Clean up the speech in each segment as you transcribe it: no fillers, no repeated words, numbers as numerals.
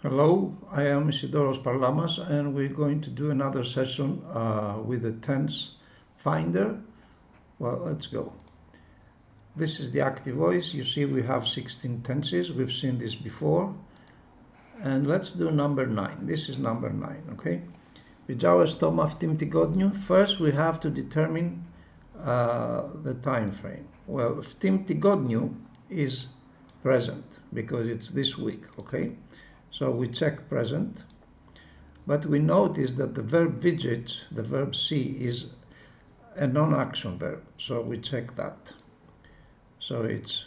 Hello, I am Isidoros Parlamas and we're going to do another session with the tense finder. Well, let's go. This is the active voice. You see we have 16 tenses. We've seen this before. And let's do number 9. This is number 9, okay? Vijawa stoma aftim tigodnyu. First we have to determine the time frame. Well, aftim tigodnyu is present because it's this week, okay? So we check present, but we notice that the verb vidjet, the verb see, is a non-action verb. So we check that. So it's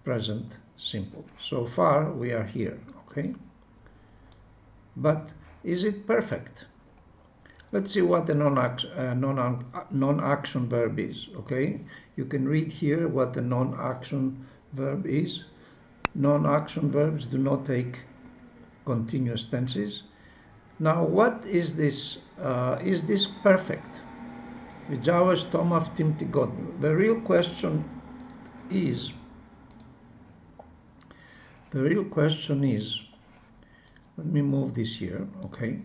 present simple. So far we are here, okay? But is it perfect? Let's see what a non-action verb is, okay? You can read here what the non-action verb is. Non-action verbs do not take continuous tenses. Now, what is this? Is this perfect? Vijawa stoma aftim tigodnyu. The real question is, let me move this here, okay?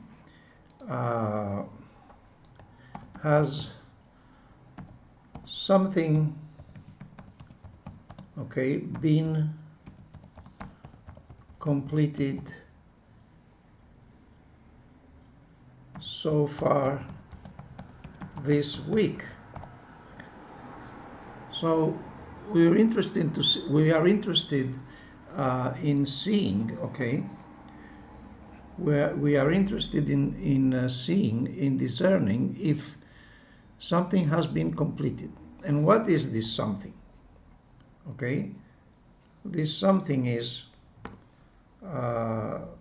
Has something, okay, been completed so far this week? So we are interested in seeing, okay? We are interested in seeing, in discerning if something has been completed. And what is this something? Okay, this something is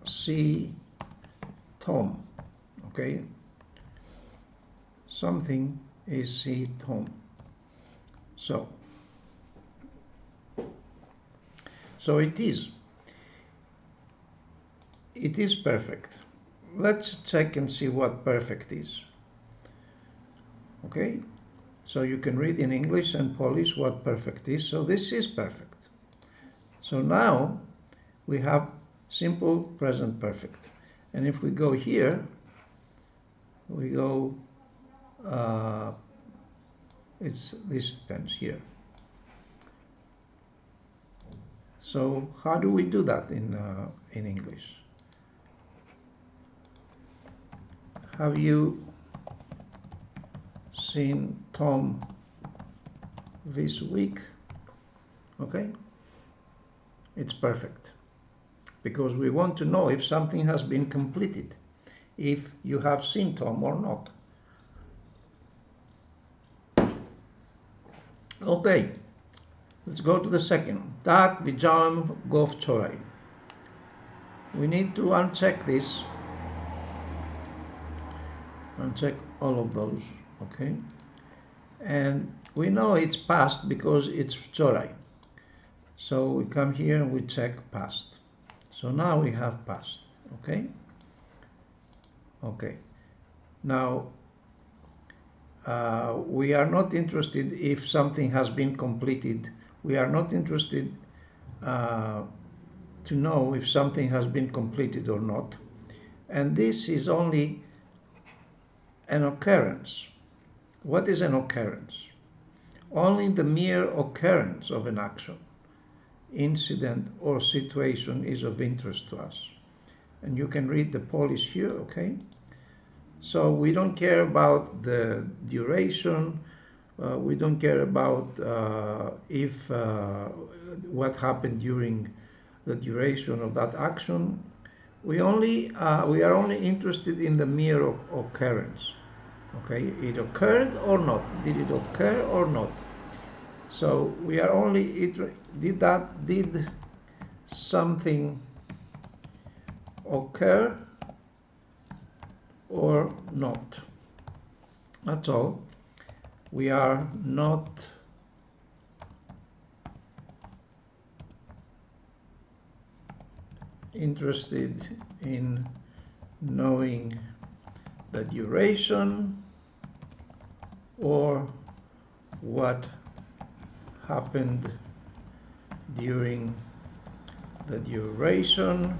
see Tom. Okay, something is see Tom. So it is perfect. Let's check and see what perfect is. Okay, so you can read in English and Polish what perfect is. So this is perfect. So now we have simple present perfect. And if we go here, we go, it's this tense here. So how do we do that in English? Have you seen Tom this week? Okay, it's perfect because we want to know if something has been completed, if you have seen Tom or not. Okay, let's go to the second. Tak widziałem go wczoraj. We need to uncheck this. Uncheck all of those, okay? And we know it's past because it's wczoraj. So we come here and we check past. So now we have past, okay? Okay. Now, we are not interested if something has been completed. We are not interested to know if something has been completed or not. And this is only an occurrence. What is an occurrence? Only the mere occurrence of an action, incident or situation is of interest to us. And you can read the Polish here, okay? So we don't care about the duration, we don't care about if what happened during the duration of that action. We are only interested in the mere occurrence. Okay, it occurred or not? Did it occur or not? So we are only did something occur or not? That's all. We are not interested in knowing the duration or what happened during the duration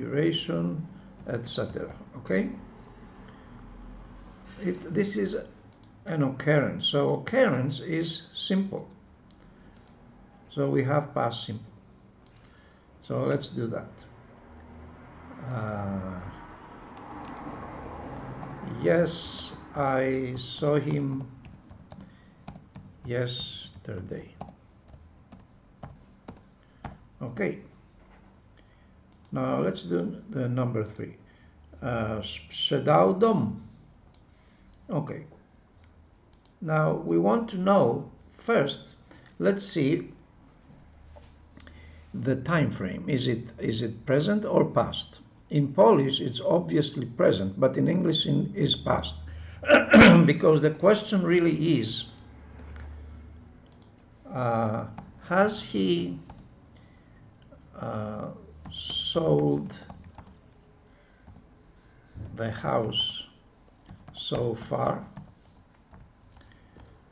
duration, etc. Okay? This is an occurrence. So occurrence is simple. So we have past simple. So let's do that. Yes, I saw him yesterday. Okay. Now let's do the number 3. Sprzedał dom. Okay. Now we want to know first. Let's see the time frame. Is it present or past? In Polish, it's obviously present, but in English, is past, because the question really is: has he sold the house so far?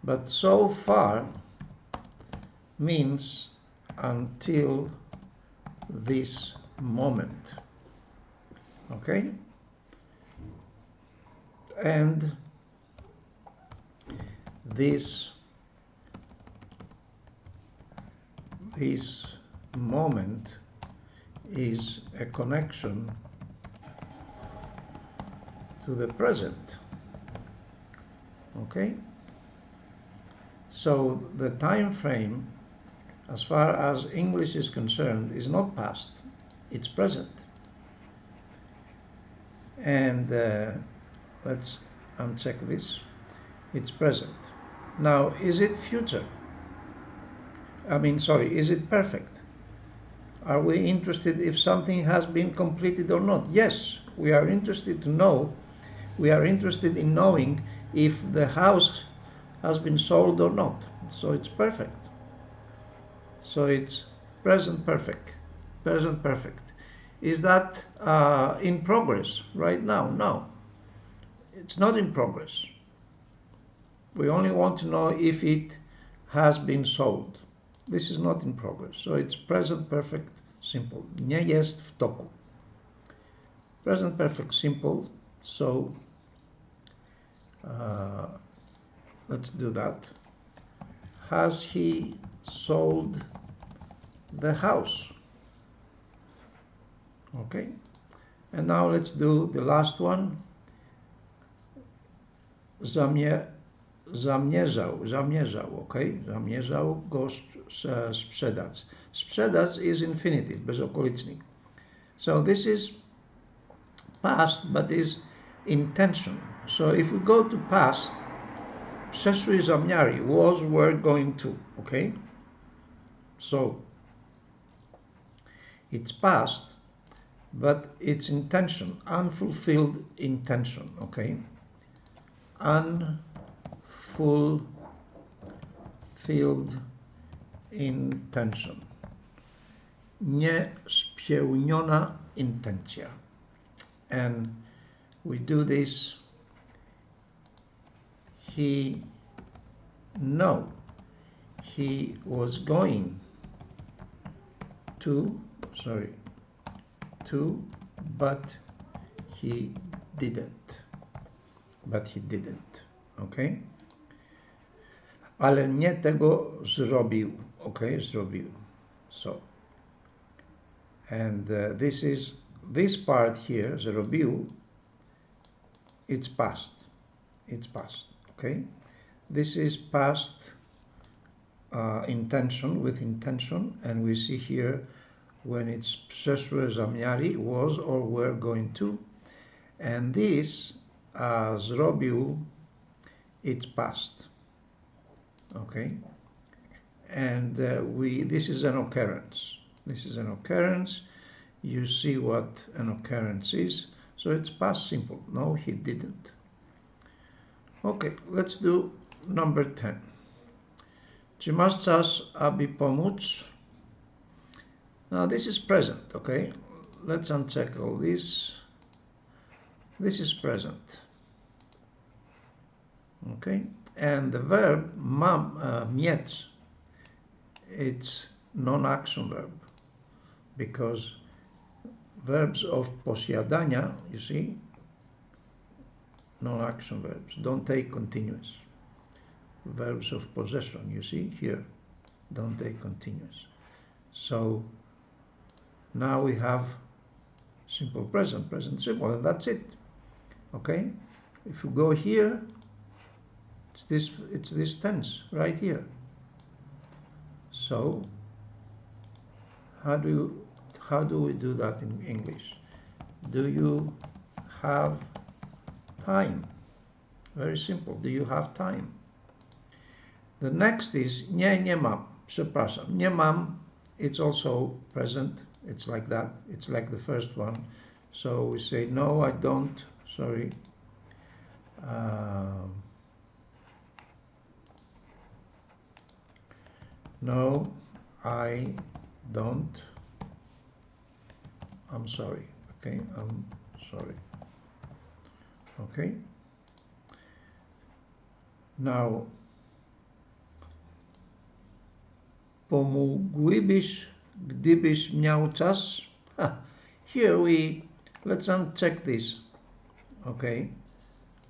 But so far means until this moment. Okay? And this moment is a connection to the present. Okay? So the time frame, as far as English is concerned, is not past, it's present. And let's uncheck this. It's present. Now, is it future? Is it perfect? Are we interested if something has been completed or not? Yes, we are interested to know. We are interested in knowing if the house has been sold or not. So it's perfect. So it's present perfect. Present perfect. Is that in progress right now? No. It's not in progress. We only want to know if it has been sold. This is not in progress. So it's present perfect simple. Nie jest w toku. Present perfect simple. So let's do that. Has he sold the house? Okay. And now let's do the last one. Zamierzał, okay? Zamierzał go sprzedać. Sprzedać is infinitive, bezokolicznik. So this is past, but is intention. So if we go to past, przeszły zamiary, was, were, going to, okay? So it's past, but it's intention, unfulfilled intention, okay? Unfulfilled intention. Niespełniona intencja. And we do this. He was going to, but he didn't. Okay? Ale nie tego zrobił. Okay? Zrobił. So. And this part here, zrobił, it's past. It's past. Okay? This is past intention, with intention, and we see here when it's przeszłe zamiary, was or were going to, and this zrobił, it's past. Okay? And this is an occurrence. This is an occurrence. You see what an occurrence is. So it's past simple. No, he didn't. Okay, let's do number 10. Czy masz czas, aby pomóc? Now this is present, okay? Let's uncheck all this. This is present. Okay? And the verb mieć, it's non-action verb, because verbs of posiadania, you see, non-action verbs, don't take continuous. Verbs of possession, you see here, don't take continuous. So now we have simple present, present simple, and that's it. Okay, if you go here, it's this tense right here. So how do we do that in English? Do you have time? Very simple. Do you have time? The next is nie mam. Przepraszam. Nie mam. It's also present. It's like that. It's like the first one. So we say no, I don't. Sorry. No, I don't. I'm sorry. Okay, I'm sorry. Okay. Now, pomógłbyś, gdybyś miał czas? Here let's uncheck this. Okay.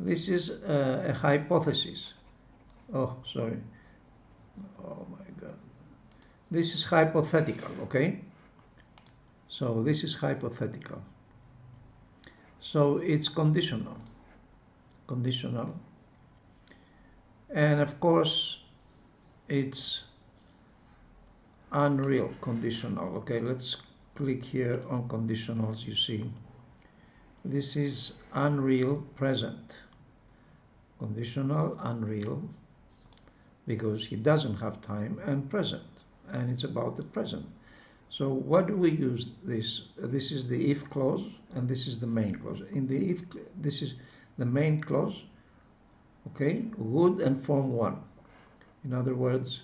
This is a hypothesis. Oh, sorry. Oh my God. This is hypothetical, okay? So this is hypothetical. So it's conditional. Conditional. And of course, it's unreal conditional. Okay, let's click here on conditionals, you see. This is unreal present. Conditional, unreal, because he doesn't have time, and present, and it's about the present. So what do we use this? This is the if clause, and this is the main clause. In the if, this is the main clause, okay, would and form 1. In other words,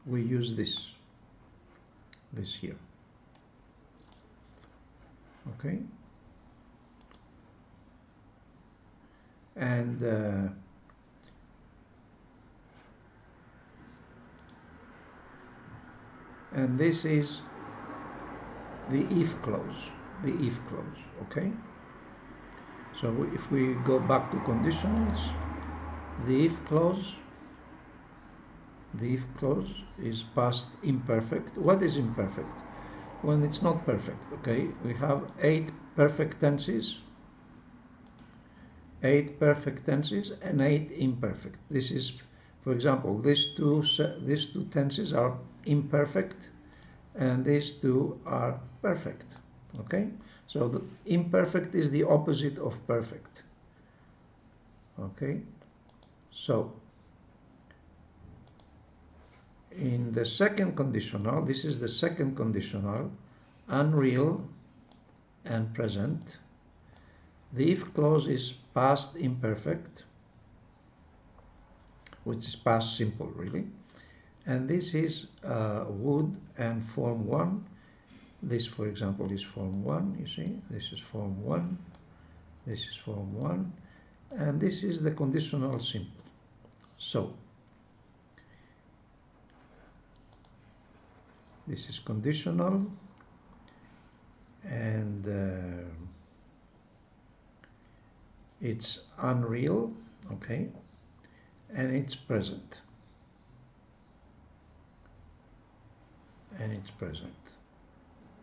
we use this here, okay, and this is the if clause, okay. So if we go back to conditionals, the if clause is past imperfect. What is imperfect? When it's not perfect, okay? We have 8 perfect tenses, 8 perfect tenses and 8 imperfect. This is, for example, these two tenses are imperfect and these two are perfect, okay? So the imperfect is the opposite of perfect, okay? So in the second conditional, this is the second conditional, unreal and present. The if clause is past imperfect, which is past simple really, and this is would and form 1. This, for example, is form 1, you see, this is form 1, this is form 1, and this is the conditional simple. So this is conditional, and it's unreal, okay, and it's present,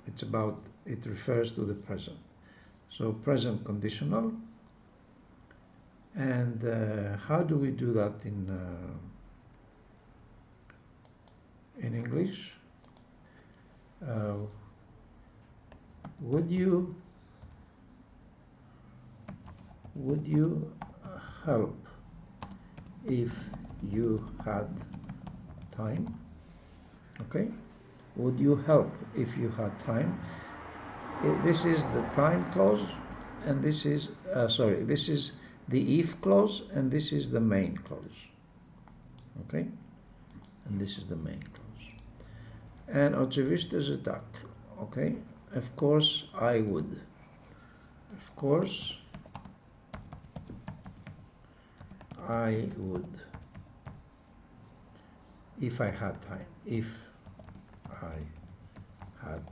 it's about, it refers to the present. So present conditional. And how do we do that in English? Would you help if you had time? Okay, would you help if you had time? This is the time clause, and this is this is the if clause, and this is the main clause, okay, and this is the main clause. And oczywiście, że tak, okay, of course I would, of course I would, if I had time, if I had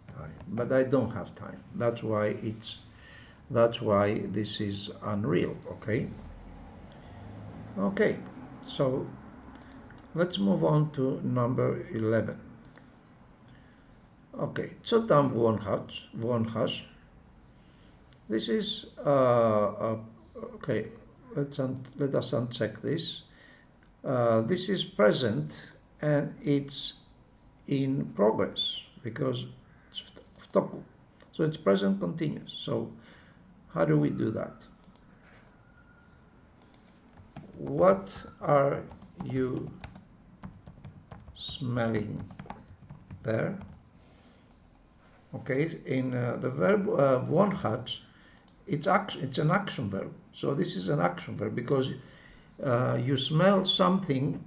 time. time, but I don't have time. That's why this is unreal. Okay, so let's move on to number 11. Okay, co tam włączasz? This is okay. Let us uncheck this. This is present and it's in progress because it's w toku. So it's present continuous. So how do we do that? What are you smelling there? Okay, in the verb włączać, it's an action verb. So this is an action verb because you smell something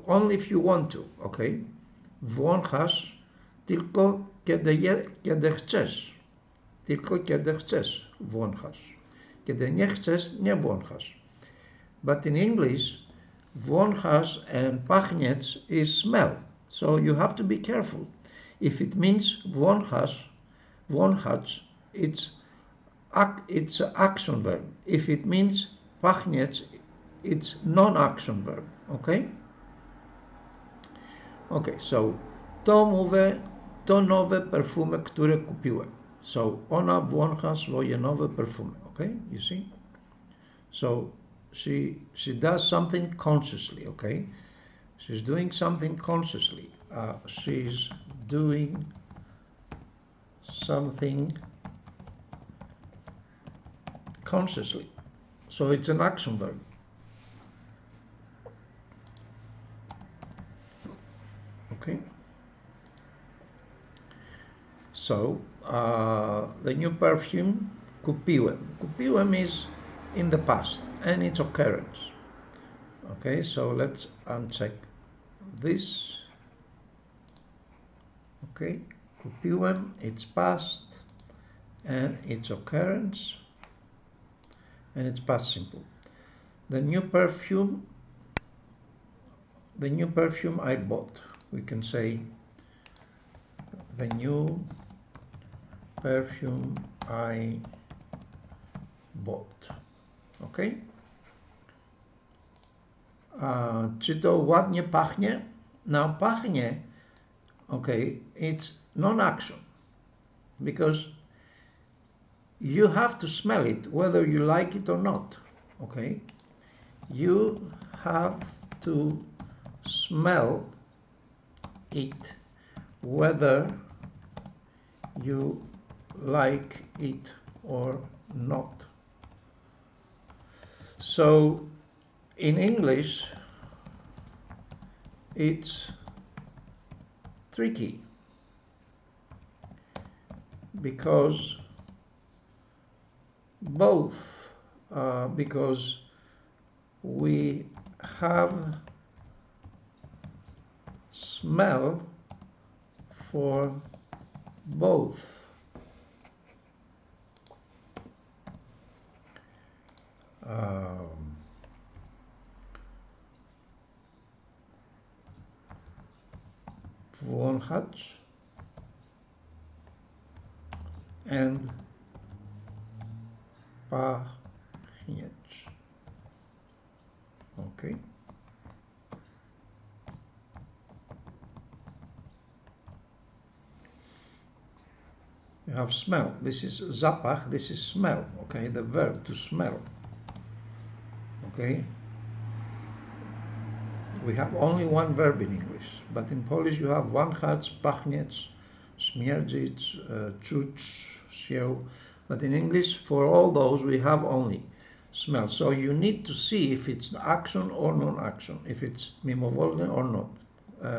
only if you want to. Okay, włączasz tylko kiedy chcesz. Tylko kiedy chcesz włączasz. Kiedy nie chcesz, nie włączasz. But in English, włączasz and pachnieć is smell. So you have to be careful. If it means włączasz, it's an action verb. If it means pachnieć, it's non-action verb. Okay? Okay, so to nowe perfumy, które kupiłem. So ona włącza swoje nowe perfumy. Okay? You see? So she does something consciously. Okay? She's doing something consciously. She's doing something consciously. So it's an action verb. Okay. So the new perfume, kupiłem. Kupiłem is in the past and its occurrence. Okay, so let's uncheck this. Okay, kupiłem, it's past and its occurrence and it's past simple. The new perfume I bought. We can say the new perfume I bought. Okay? Czy to ładnie pachnie? Now pachnie, okay, it's non-action because you have to smell it whether you like it or not. Okay? You have to smell it whether you like it or not. So in English it's tricky because because we have smell for both. Włączać and pachnieć. Okay. You have smell. This is zapach, this is smell. Okay, the verb to smell. Okay. We have only one verb in English, but in Polish you have wąchać, pachnieć, śmierdzić, czuć się. But in English, for all those, we have only smell. So you need to see if it's action or non-action, if it's mimowolny or not,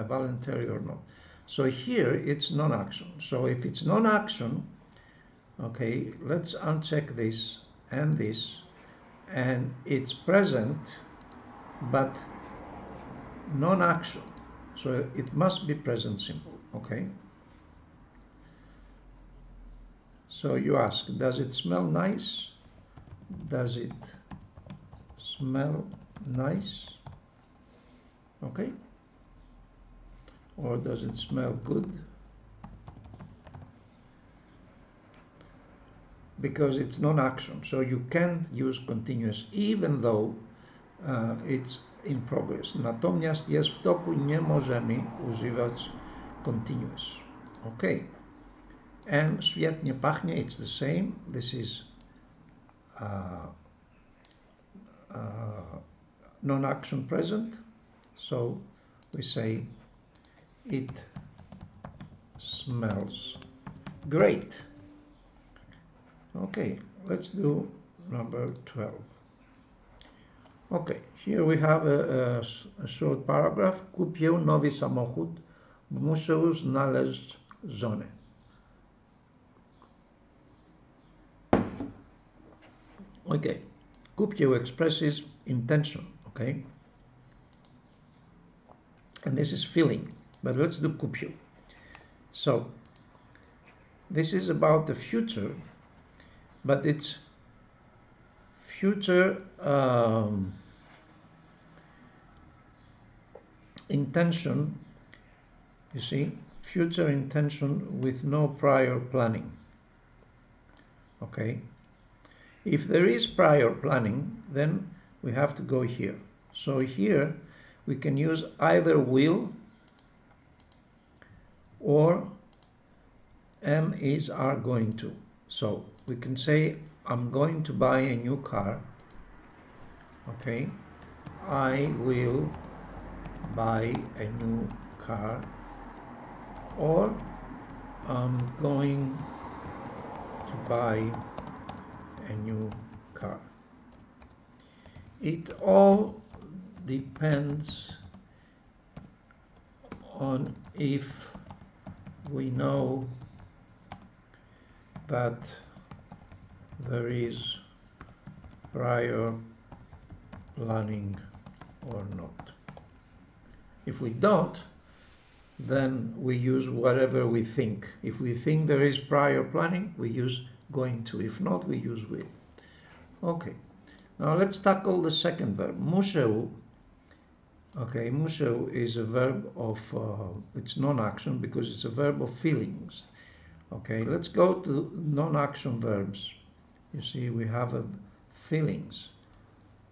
voluntary or not. So here it's non-action. So if it's non-action, okay, let's uncheck this, and it's present, but non-action. So it must be present simple. Okay. So you ask, does it smell nice? Does it smell nice? Okay. Or does it smell good? because it's non-action. So you can't use continuous even though it's in progress. Natomiast jest w toku, nie możemy używać continuous. Okay. And świetnie pachnie, it's the same. This is non-action present. So we say it smells great. Okay, let's do number 12. Okay, here we have a short paragraph. Kupię nowy samochód, muszę znaleźć żonę. Okay, kupię expresses intention, okay? And this is feeling, but let's do kupię. So, this is about the future, but it's future intention, you see, future intention with no prior planning. Okay, if there is prior planning, then we have to go here. So here we can use either will or am, is, are going to. So we can say I'm going to buy a new car. Okay, I will buy a new car, or I'm going to buy a new car. It all depends on if we know that there is prior planning or not. If we don't, then we use whatever we think. If we think there is prior planning, we use going to. If not, we use will. Okay, now let's tackle the second verb, muszę. Okay, muszę is a verb of, it's non-action because it's a verb of feelings. Okay, let's go to non-action verbs. You see, we have feelings,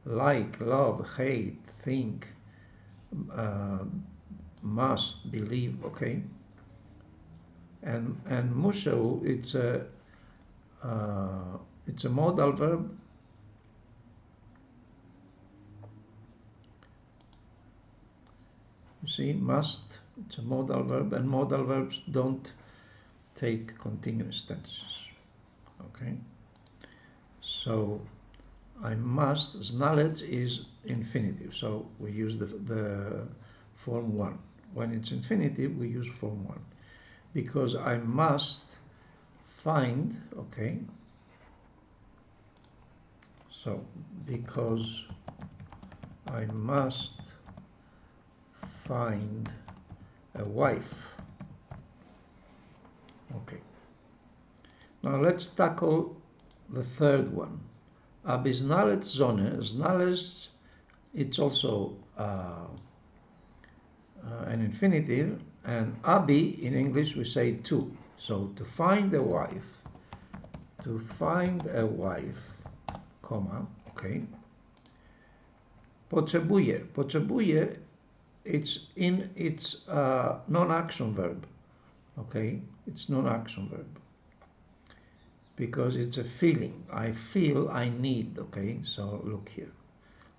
like, love, hate, think, must, believe, okay? And muszę, it's a modal verb. You see, must, it's a modal verb, and modal verbs don't take continuous tenses. Okay, so I must, znaleźć is infinitive, so we use the form 1. When it's infinitive, we use form 1. Because I must find, okay, so because I must find a wife. Okay. Now let's tackle the third one. Aby znaleźć żonę, znaleźć, it's also an infinitive, and aby in English we say to. So to find a wife, comma, okay. Potrzebuję, it's non-action verb. Okay, it's non-action verb because it's a feeling. I feel, I need. Okay, so look here,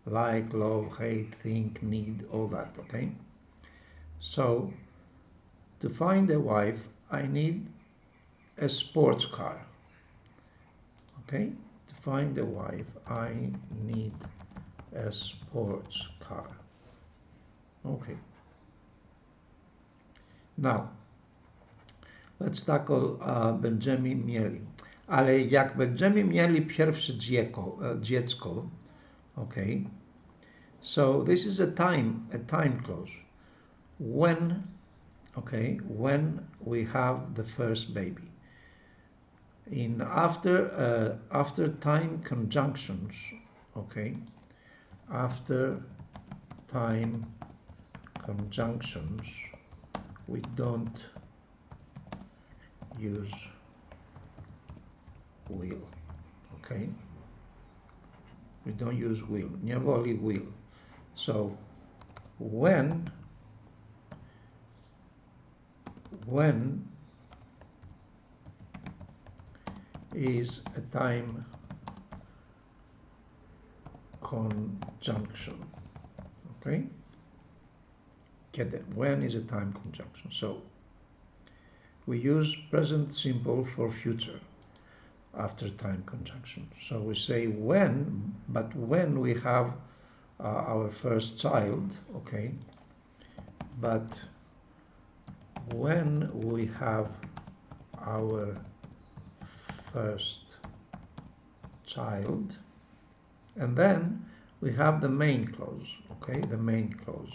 like, love, hate, think, need, all that. Okay, so to find a wife, I need a sports car. Okay, to find a wife, I need a sports car. Okay, now let's tackle będziemy mieli. Ale jak będziemy mieli pierwsze dziecko, okay, so this is a time clause. When, okay, when we have the first baby. In after time conjunctions, okay, after time conjunctions, we don't use will. Okay, we don't use will. Nie woli will. So when is a time conjunction. Okay, kiedy. When is a time conjunction. So we use present simple for future after time conjunction. So we say when, but when we have our first child, okay, but when we have our first child, and then we have the main clause, okay, the main clause.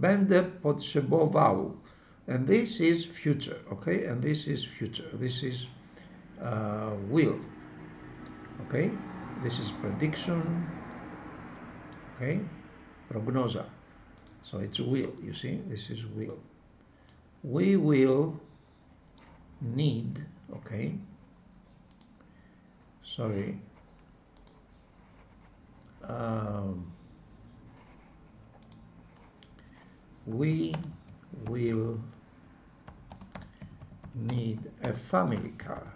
Będę potrzebował, and this is future, okay, and this is future, this is will, okay, this is prediction, okay, prognoza, so it's will, you see, this is will. We will need, okay, sorry, we will need a family car,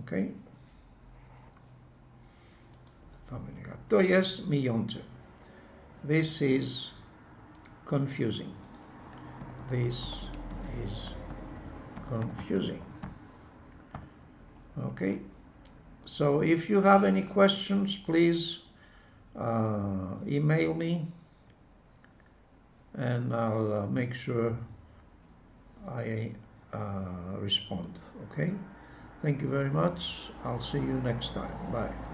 okay, family car. To jest myjące. This is confusing. This is confusing. Okay, so if you have any questions, please email me and I'll make sure I respond. Okay, thank you very much. I'll see you next time. Bye.